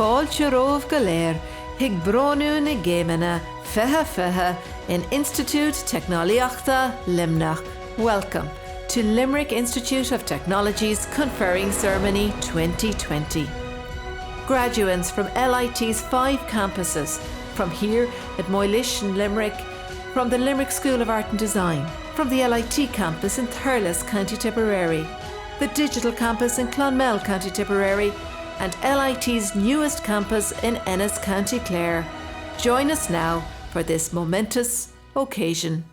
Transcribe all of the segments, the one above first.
fáilte rómh go léir, hiag bronnú na géimena feithe in Institute Technoliachta Limnach. Welcome to Limerick Institute of Technology's Conferring Ceremony 2020. Graduates from LIT's 5 campuses, from here at Moylish in Limerick, from the Limerick School of Art and Design, from the LIT campus in Thurles, County Tipperary, the Digital Campus in Clonmel, County Tipperary, and LIT's newest campus in Ennis, County Clare. Join us now for this momentous occasion.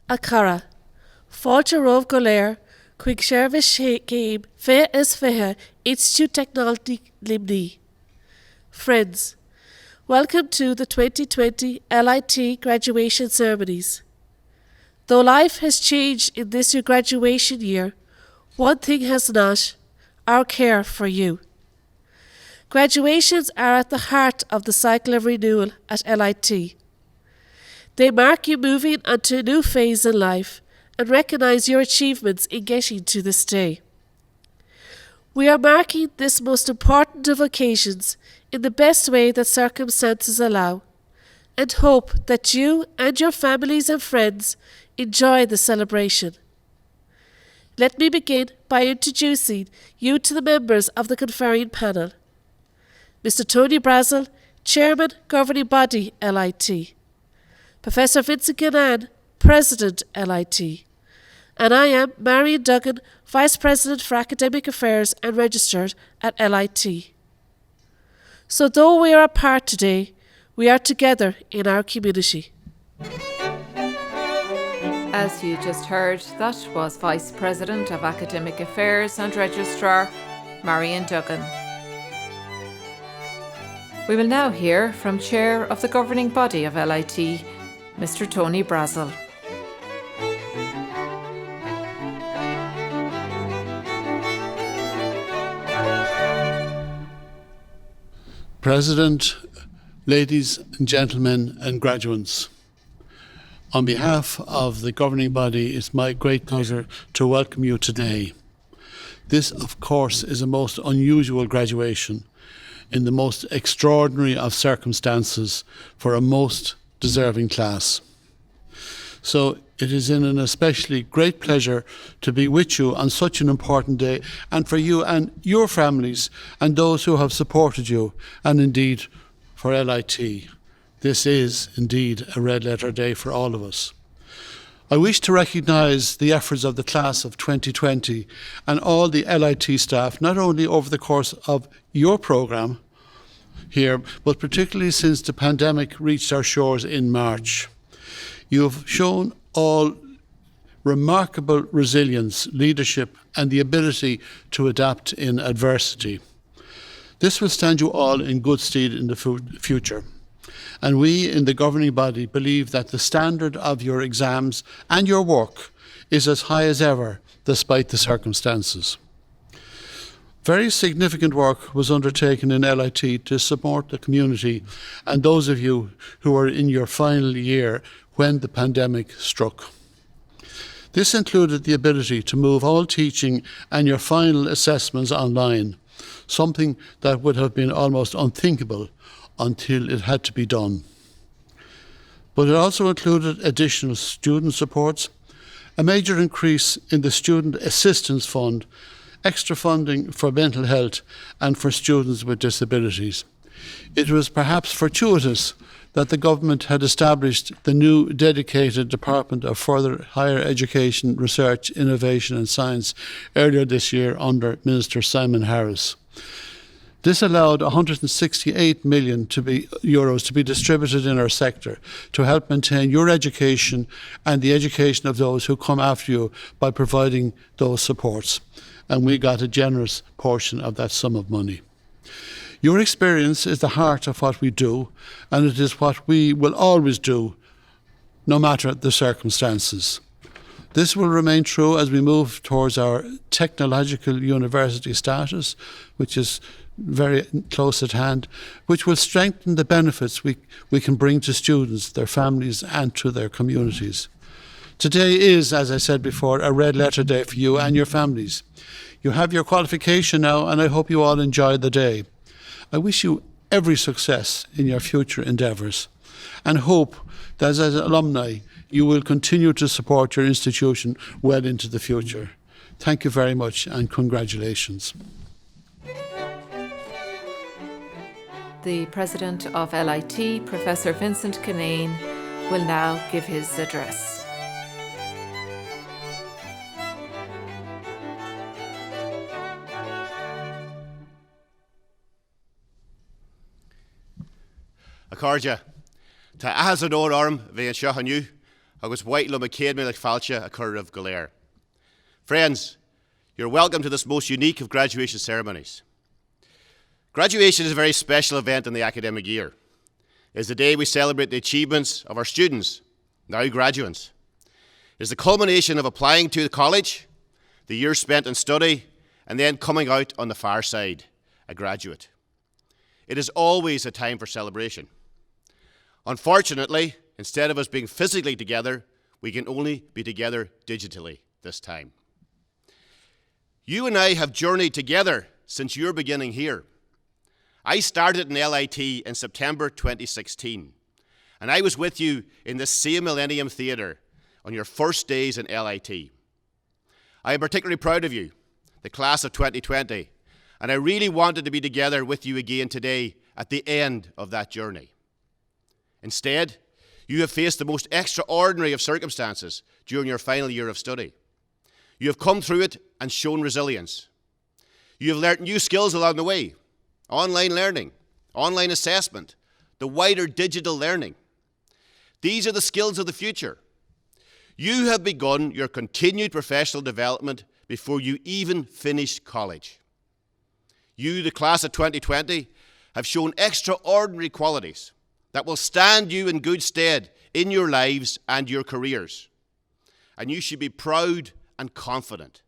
A cara, fáilte romh go léir, chuig seirbhís céim fé is fithe Institute Technology Limni. Friends, welcome to the 2020 LIT graduation ceremonies. Though life has changed in this your graduation year, one thing has not: our care for you. Graduations are at the heart of the cycle of renewal at LIT. They mark you moving onto a new phase in life and recognise your achievements in getting to this day. We are marking this most important of occasions in the best way that circumstances allow, and hope that you and your families and friends enjoy the celebration. Let me begin by introducing you to the members of the conferring panel. Mr. Tony Brazil, Chairman, Governing Body, LIT. Professor Vincent Gannan, President, LIT. And I am Marion Duggan, Vice President for Academic Affairs and Registered at LIT. So though we are apart today, we are together in our community. As you just heard, that was Vice President of Academic Affairs and Registrar, Marion Duggan. We will now hear from Chair of the Governing Body of LIT, Mr. Tony Brazil. President, ladies and gentlemen and graduates, on behalf of the governing body, it's my great pleasure to welcome you today. This, of course, is a most unusual graduation in the most extraordinary of circumstances for a most deserving class. So it is in an especially great pleasure to be with you on such an important day, and for you and your families and those who have supported you, and indeed for LIT. This is indeed a red letter day for all of us. I wish to recognise the efforts of the class of 2020 and all the LIT staff, not only over the course of your programme here, but particularly since the pandemic reached our shores in March. You have shown all remarkable resilience, leadership, and the ability to adapt in adversity. This will stand you all in good stead in the future. And we in the governing body believe that the standard of your exams and your work is as high as ever, despite the circumstances. Very significant work was undertaken in LIT to support the community and those of you who are in your final year when the pandemic struck. This included the ability to move all teaching and your final assessments online, something that would have been almost unthinkable until it had to be done. But it also included additional student supports, a major increase in the Student Assistance Fund, extra funding for mental health and for students with disabilities. It was perhaps fortuitous that the government had established the new dedicated Department of Further Higher Education, Research, Innovation and Science earlier this year under Minister Simon Harris. This allowed €168 million to be distributed in our sector to help maintain your education and the education of those who come after you by providing those supports. And we got a generous portion of that sum of money. Your experience is the heart of what we do, and it is what we will always do, no matter the circumstances. This will remain true as we move towards our technological university status, which is very close at hand, which will strengthen the benefits we can bring to students, their families and to their communities. Today is, as I said before, a red letter day for you and your families. You have your qualification now, and I hope you all enjoy the day. I wish you every success in your future endeavours and hope that as alumni you will continue to support your institution well into the future. Thank you very much and congratulations. The President of LIT, Professor Vincent Kinane, will now give his address. Accordia, ta ahas an o'r arm fe an seo hanu, agus white lo McCain me like falcha a cur of Galair. Friends, you're welcome to this most unique of graduation ceremonies. Graduation is a very special event in the academic year. It's the day we celebrate the achievements of our students, now graduates. It's the culmination of applying to the college, the year spent in study, and then coming out on the far side, a graduate. It is always a time for celebration. Unfortunately, instead of us being physically together, we can only be together digitally this time. You and I have journeyed together since your beginning here. I started in LIT in September 2016, and I was with you in the same Millennium Theatre on your first days in LIT. I am particularly proud of you, the class of 2020, and I really wanted to be together with you again today at the end of that journey. Instead, you have faced the most extraordinary of circumstances during your final year of study. You have come through it and shown resilience. You have learnt new skills along the way: online learning, online assessment, the wider digital learning. These are the skills of the future. You have begun your continued professional development before you even finished college. You, the class of 2020, have shown extraordinary qualities that will stand you in good stead in your lives and your careers. And you should be proud and confident.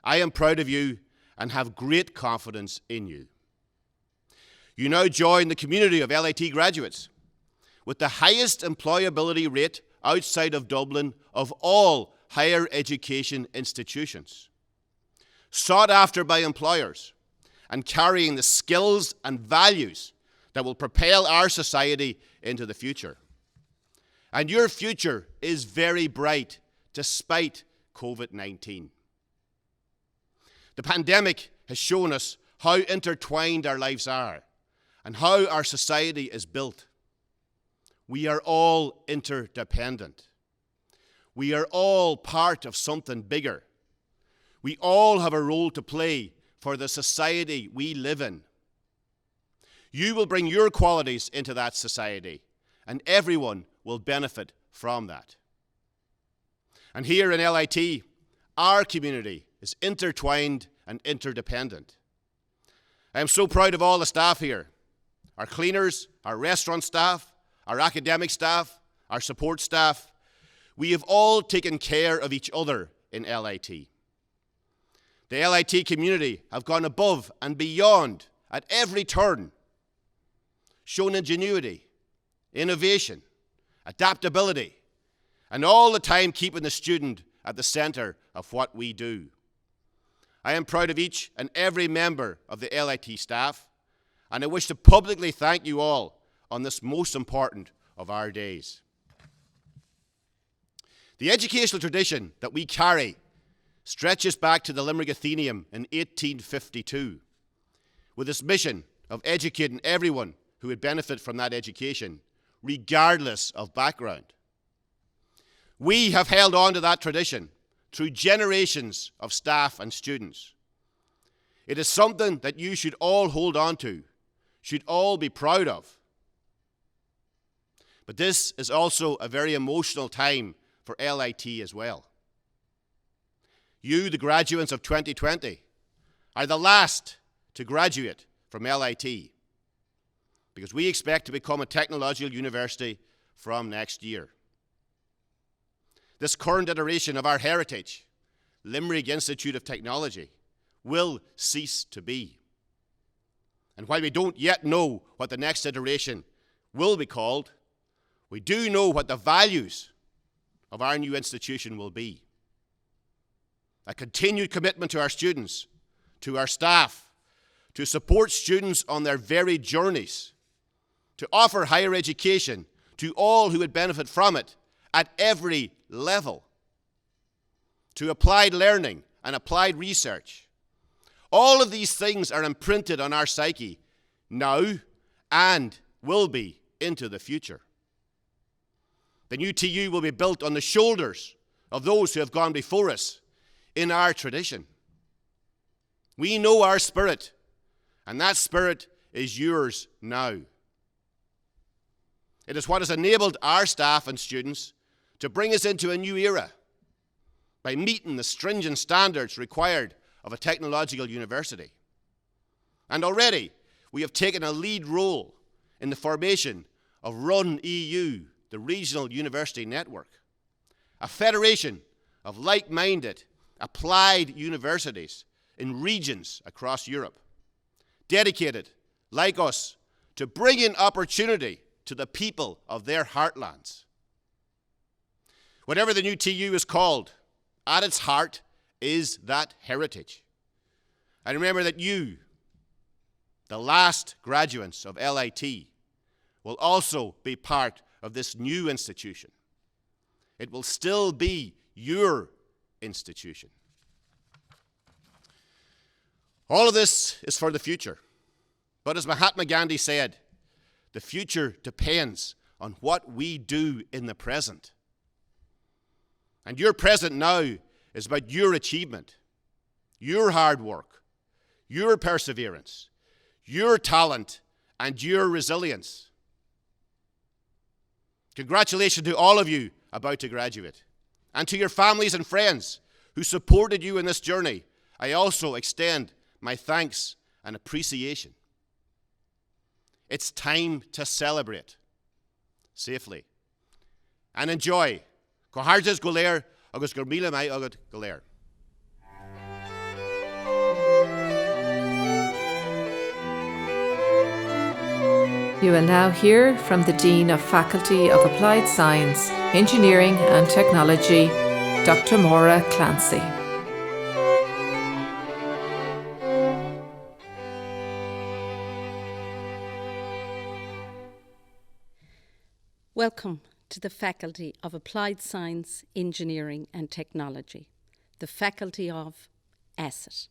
I am proud of you and have great confidence in you. You now join the community of LIT graduates with the highest employability rate outside of Dublin of all higher education institutions, sought after by employers and carrying the skills and values that will propel our society into the future. And your future is very bright despite COVID-19. The pandemic has shown us how intertwined our lives are and how our society is built. We are all interdependent. We are all part of something bigger. We all have a role to play for the society we live in. You will bring your qualities into that society, and everyone will benefit from that. And here in LIT, our community is intertwined and interdependent. I am so proud of all the staff here, our cleaners, our restaurant staff, our academic staff, our support staff. We have all taken care of each other in LIT. The LIT community have gone above and beyond at every turn, shown ingenuity, innovation, adaptability, and all the time keeping the student at the centre of what we do. I am proud of each and every member of the LIT staff, and I wish to publicly thank you all on this most important of our days. The educational tradition that we carry stretches back to the Limerick Athenaeum in 1852, with its mission of educating everyone who would benefit from that education, regardless of background. We have held on to that tradition through generations of staff and students. It is something that you should all hold on to, should all be proud of. But this is also a very emotional time for LIT as well. You, the graduates of 2020, are the last to graduate from LIT because we expect to become a technological university from next year. This current iteration of our heritage, Limerick Institute of Technology, will cease to be. And while we don't yet know what the next iteration will be called, we do know what the values of our new institution will be. A continued commitment to our students, to our staff, to support students on their varied journeys, to offer higher education to all who would benefit from it at every level, to applied learning and applied research. All of these things are imprinted on our psyche now and will be into the future. The new TU will be built on the shoulders of those who have gone before us in our tradition. We know our spirit, and that spirit is yours now. It is what has enabled our staff and students to bring us into a new era by meeting the stringent standards required of a technological university. And already we have taken a lead role in the formation of Run EU, the regional university network, a federation of like-minded, applied universities in regions across Europe, dedicated, like us, to bringing opportunity to the people of their heartlands. Whatever the new TU is called, at its heart is that heritage. And remember that you, the last graduates of LIT, will also be part of this new institution. It will still be your institution. All of this is for the future. But as Mahatma Gandhi said, the future depends on what we do in the present. And your present now is about your achievement, your hard work, your perseverance, your talent, and your resilience. Congratulations to all of you about to graduate, and to your families and friends who supported you in this journey. I also extend my thanks and appreciation. It's time to celebrate safely and enjoy. Cohartas goléir agus gur míle mai agad goléir. You will now hear from the Dean of Faculty of Applied Science, Engineering and Technology, Dr. Maura Clancy. Welcome to the Faculty of Applied Science, Engineering and Technology, the Faculty of ASSET.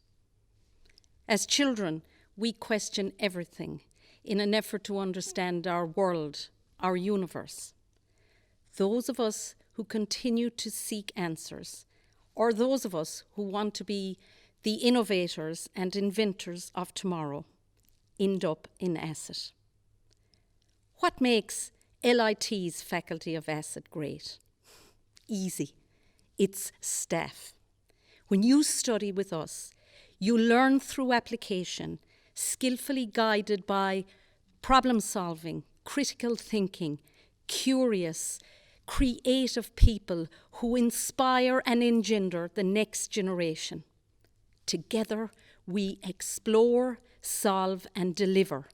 As children, we question everything in an effort to understand our world, our universe. Those of us who continue to seek answers, or those of us who want to be the innovators and inventors of tomorrow, end up in ASSET. What makes LIT's Faculty of ASSET great? Easy. It's staff. When you study with us, you learn through application, skillfully guided by problem solving, critical thinking, curious, creative people who inspire and engender the next generation. Together, we explore, solve, and deliver.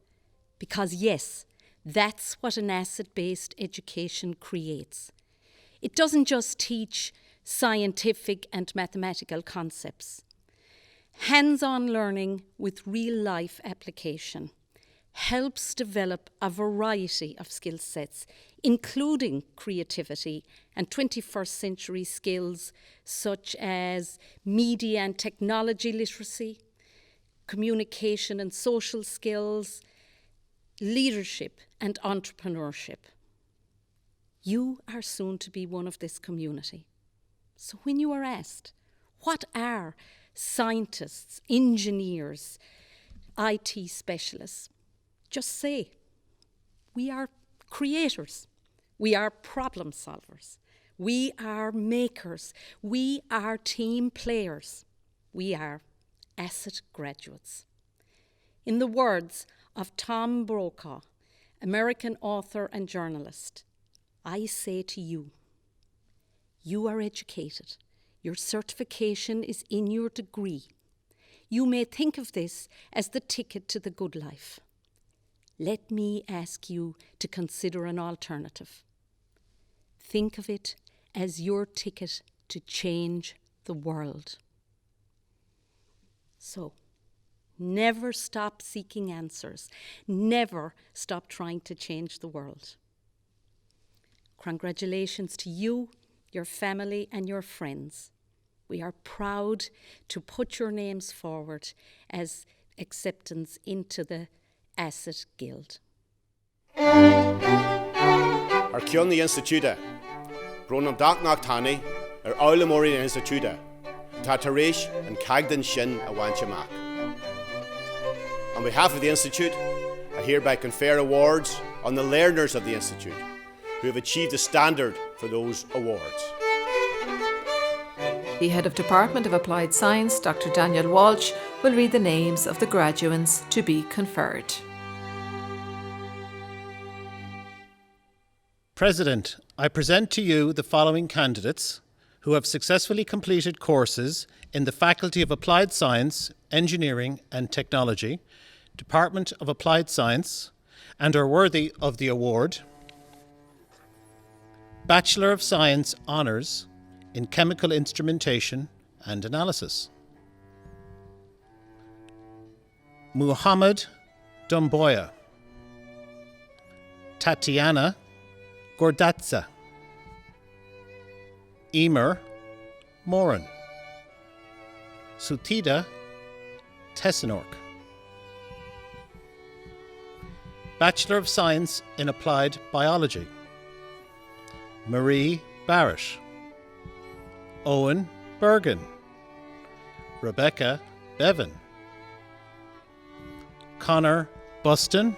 Because yes, that's what an asset-based education creates. It doesn't just teach scientific and mathematical concepts. Hands-on learning with real-life application helps develop a variety of skill sets, including creativity and 21st century skills such as media and technology literacy, communication and social skills, leadership and entrepreneurship. You are soon to be one of this community. So when you are asked, what are scientists, engineers, IT specialists? Just say, we are creators. We are problem solvers. We are makers. We are team players. We are asset graduates. In the words of Tom Brokaw, American author and journalist, I say to you, you are educated. Your certification is in your degree. You may think of this as the ticket to the good life. Let me ask you to consider an alternative. Think of it as your ticket to change the world. So, never stop seeking answers. Never stop trying to change the world. Congratulations to you, your family and your friends. We are proud to put your names forward as acceptance into the Asset Guild. Ar Cion the Institute, Bronam Daknach Tani, Ar Aulamori Institute, Tatarish and Cagdan Shin a Wanchamak. On behalf of the Institute, I hereby confer awards on the learners of the Institute who have achieved the standard for those awards. The Head of Department of Applied Science, Dr. Daniel Walsh, will read the names of the graduates to be conferred. President, I present to you the following candidates who have successfully completed courses in the Faculty of Applied Science, Engineering and Technology, Department of Applied Science, and are worthy of the award. Bachelor of Science Honours in Chemical Instrumentation and Analysis. Muhammad Domboya. Tatiana Gordatza. Emer Moran. Sutida Tessinork. Bachelor of Science in Applied Biology. Marie Barish. Owen Bergen. Rebecca Bevan. Connor Buston.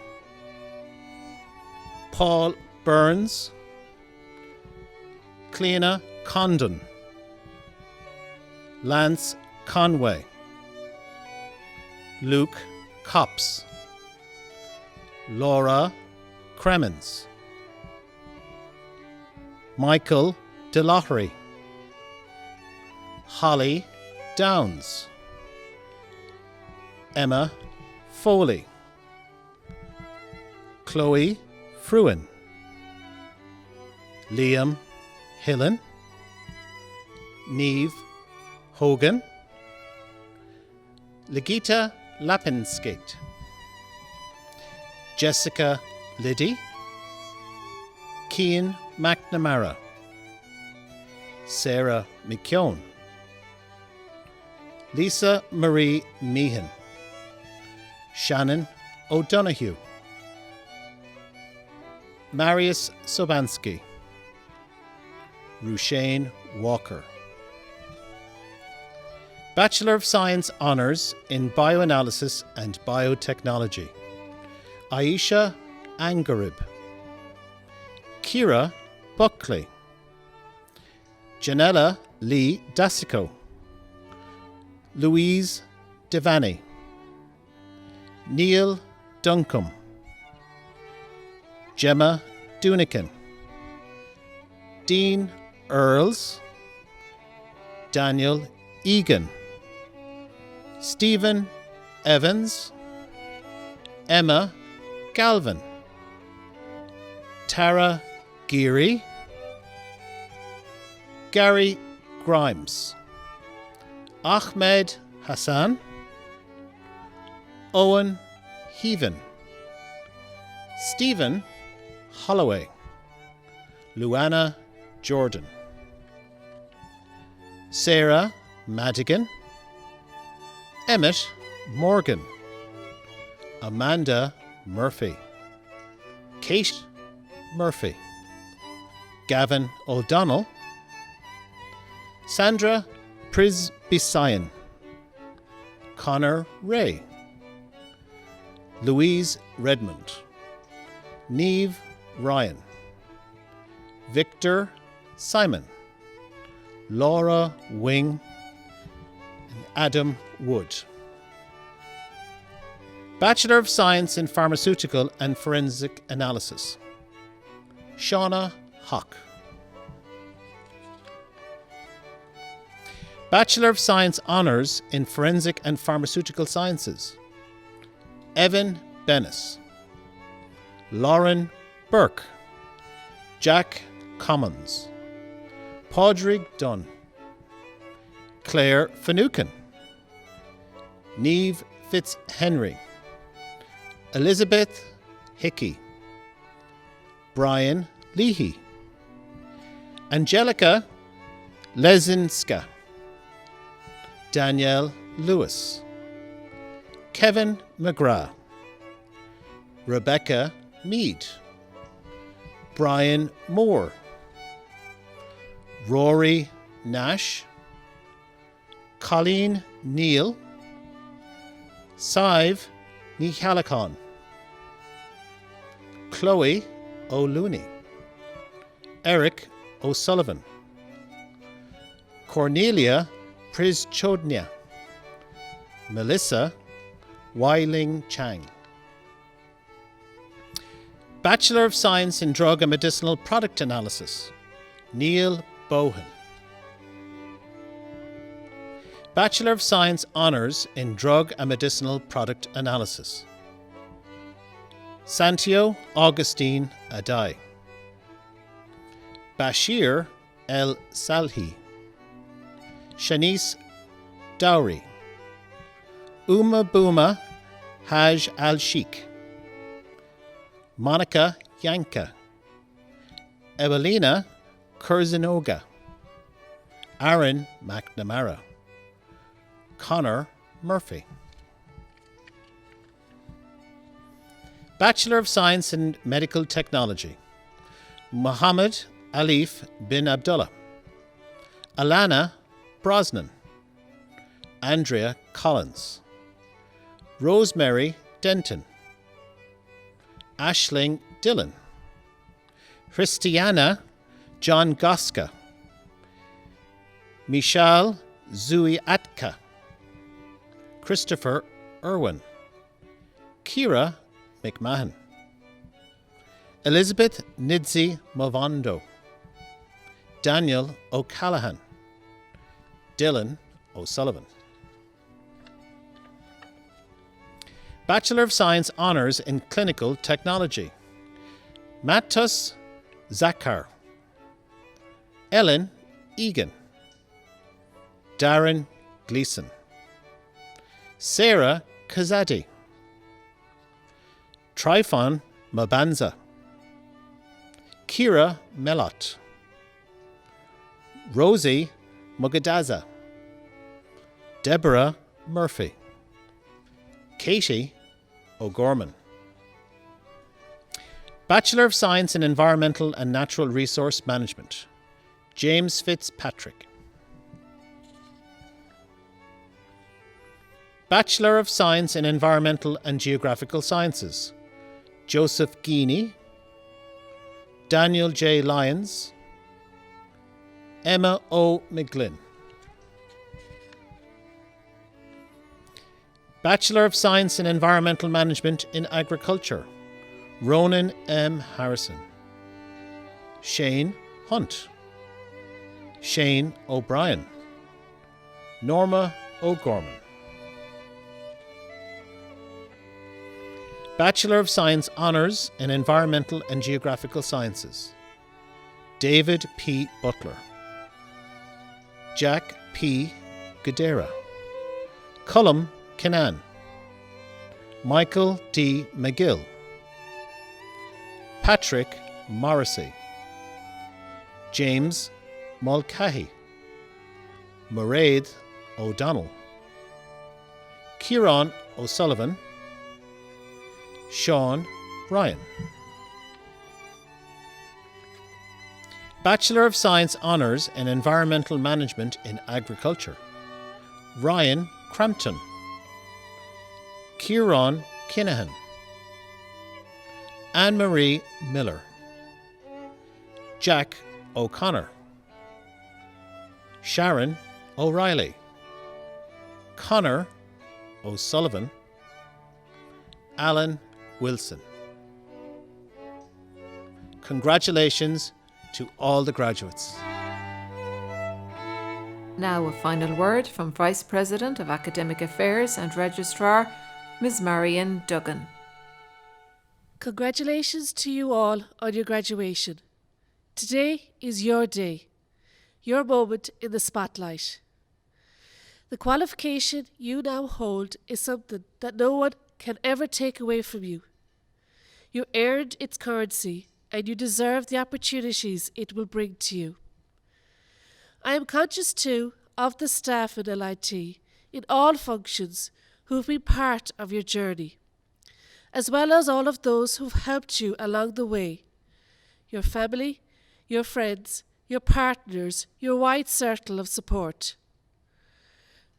Paul Burns. Cleena Condon. Lance Conway. Luke Copps. Laura Cremens. Michael DeLochery. Holly Downs. Emma Foley. Chloe Fruin. Liam Hillen. Neve Hogan. Legita Lapinskate. Jessica Liddy. Cian McNamara. Sarah McKeown. Lisa Marie Meehan. Shannon O'Donoghue. Marius Sobansky. Rushane Walker. Bachelor of Science Honours in Bioanalysis and Biotechnology. Aisha Angarib. Kira Buckley. Janella Lee Dasico. Louise Devaney. Neil Duncombe. Gemma Dunican. Dean Earls. Daniel Egan. Stephen Evans. Emma Galvin. Tara Geary. Gary Grimes. Ahmed Hassan. Owen Heaven. Stephen Holloway. Luana Jordan. Sarah Madigan. Emmett Morgan, Amanda Murphy, Kate Murphy, Gavin O'Donnell, Sandra Prisbisayan, Connor Ray, Louise Redmond, Neve Ryan, Victor Simon, Laura Wing, and Adam Wood. Bachelor of Science in Pharmaceutical and Forensic Analysis, Shauna Hock. Bachelor of Science Honours in Forensic and Pharmaceutical Sciences, Evan Bennis, Lauren Burke, Jack Commons, Padraig Dunn, Claire Finucane, Neve Fitzhenry, Elizabeth Hickey, Brian Leahy, Angelica Lesinska, Danielle Lewis, Kevin McGrath, Rebecca Mead, Brian Moore, Rory Nash, Colleen Neal, Sive Nihalakon, Chloe O'Looney, Eric O'Sullivan, Cornelia Prischodnia, Melissa Weiling Chang. Bachelor of Science in Drug and Medicinal Product Analysis, Neil Bohan. Bachelor of Science Honours in Drug and Medicinal Product Analysis, Santio Augustine Adai, Bashir El Salhi, Shanice Dowry, Uma Booma Haj Al Sheikh, Monica Yanka, Evelina Kurzinoga, Aaron McNamara, Connor Murphy. Bachelor of Science in Medical Technology, Muhammad Alif bin Abdullah, Alana Brosnan, Andrea Collins, Rosemary Denton, Aisling Dillon, Christiana John Goska, Michal Zui Atka, Christopher Irwin, Kira McMahon, Elizabeth Nidzi Movondo, Daniel O'Callaghan, Dylan O'Sullivan. Bachelor of Science Honours in Clinical Technology, Mattus Zakar, Ellen Egan, Darren Gleeson, Sarah Kazadi, Trifon Mabanza, Kira Melot, Rosie Mugadaza, Deborah Murphy, Katie O'Gorman. Bachelor of Science in Environmental and Natural Resource Management, James Fitzpatrick. Bachelor of Science in Environmental and Geographical Sciences, Joseph Geeney, Daniel J. Lyons, Emma O. McGlynn. Bachelor of Science in Environmental Management in Agriculture, Ronan M. Harrison, Shane Hunt, Shane O'Brien, Norma O'Gorman. Bachelor of Science Honours in Environmental and Geographical Sciences, David P. Butler, Jack P. Gadera, Cullum Kinnan, Michael D. McGill, Patrick Morrissey, James Mulcahy, Mairead O'Donnell, Ciarán O'Sullivan, Sean Ryan. Bachelor of Science Honours in Environmental Management in Agriculture, Ryan Crampton, Ciarán Kinahan, Anne-Marie Miller, Jack O'Connor, Sharon O'Reilly, Connor O'Sullivan, Alan Wilson. Congratulations to all the graduates. Now a final word from Vice President of Academic Affairs and Registrar, Ms. Marion Duggan. Congratulations to you all on your graduation. Today is your day, your moment in the spotlight. The qualification you now hold is something that no one can ever take away from you. You earned its currency and you deserve the opportunities it will bring to you. I am conscious too of the staff in LIT in all functions who have been part of your journey, as well as all of those who have helped you along the way. Your family, your friends, your partners, your wide circle of support.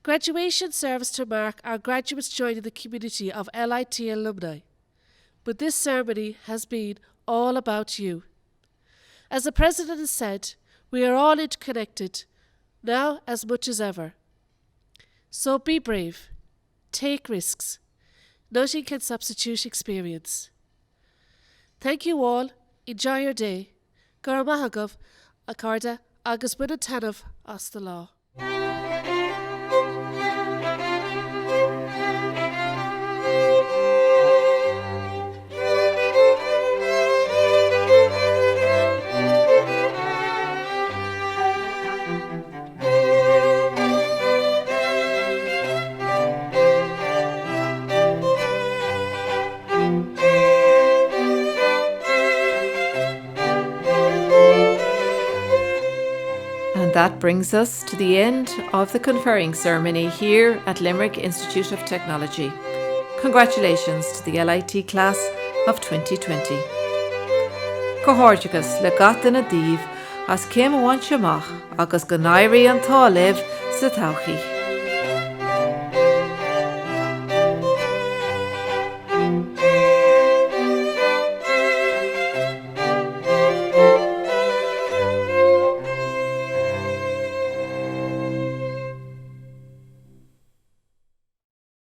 Graduation serves to mark our graduates joining the community of LIT alumni, but this ceremony has been all about you. As the President has said, we are all interconnected, now as much as ever. So be brave, take risks. Nothing can substitute experience. Thank you all, enjoy your day. Gur maithagah, accorda, agus buineann taobh as the law. That brings us to the end of the conferring ceremony here at Limerick Institute of Technology. Congratulations to the LIT class of 2020. Cohortigus le gatainna díobh as céim bhain seamach agus go n-éirí an tálamh sa todhchaí.